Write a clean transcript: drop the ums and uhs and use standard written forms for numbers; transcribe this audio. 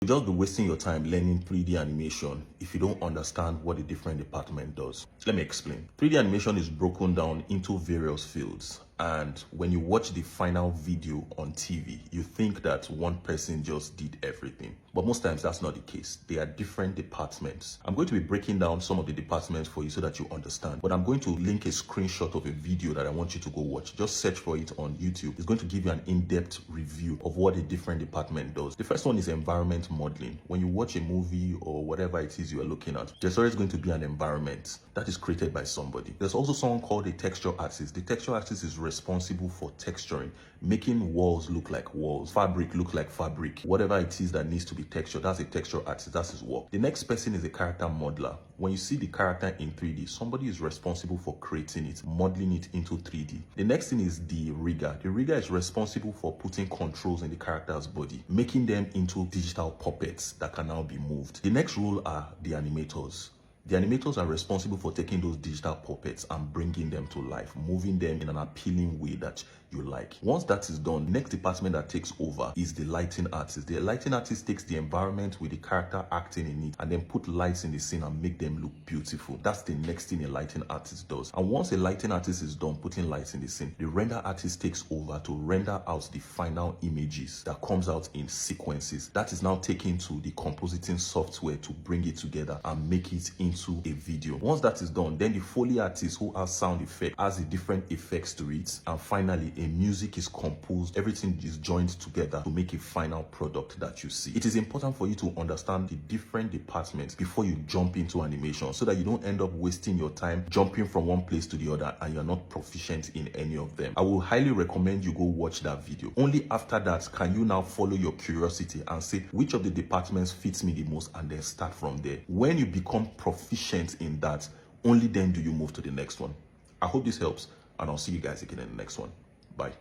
You'll just be wasting your time learning 3D animation if you don't understand what the different department does. Let me explain. 3D animation is broken down into various fields. And when you watch the final video on TV, you think that one person just did everything. But most times that's not the case. They are different departments. I'm going to be breaking down some of the departments for you so that you understand. But I'm going to link a screenshot of a video that I want you to go watch. Just search for it on YouTube. It's going to give you an in-depth review of what a different department does. The first one is environment modeling. When you watch a movie or whatever it is you are looking at, there's always going to be an environment that is created by somebody. There's also someone called a texture artist. The texture artist is responsible for texturing, making walls look like walls, fabric look like fabric, whatever it is that needs to be textured. That's a texture artist. That's his work. The next person is a character modeler. When you see the character in 3D, somebody is responsible for creating it, modeling it into 3D. The next thing is the rigger. The rigger is responsible for putting controls in the character's body, making them into digital puppets that can now be moved. The next role are the animators. The animators are responsible for taking those digital puppets and bringing them to life, moving them in an appealing way that you like. Once that is done, next department that takes over is the lighting artist. The lighting artist takes the environment with the character acting in it and then put lights in the scene and make them look beautiful. That's the next thing a lighting artist does. And once a lighting artist is done putting lights in the scene, the render artist takes over to render out the final images that comes out in sequences. That is now taken to the compositing software to bring it together and make it into a video. Once that is done, then the Foley artist, who has sound effect, has the different effects to it, and finally a music is composed. Everything is joined together to make a final product that you see. It is important for you to understand the different departments before you jump into animation so that you don't end up wasting your time jumping from one place to the other and you're not proficient in any of them. I will highly recommend you go watch that video. Only after that can you now follow your curiosity and say which of the departments fits me the most and then start from there. When you become proficient in that, only then do you move to the next one. I hope this helps, and I'll see you guys again in the next one. Bye.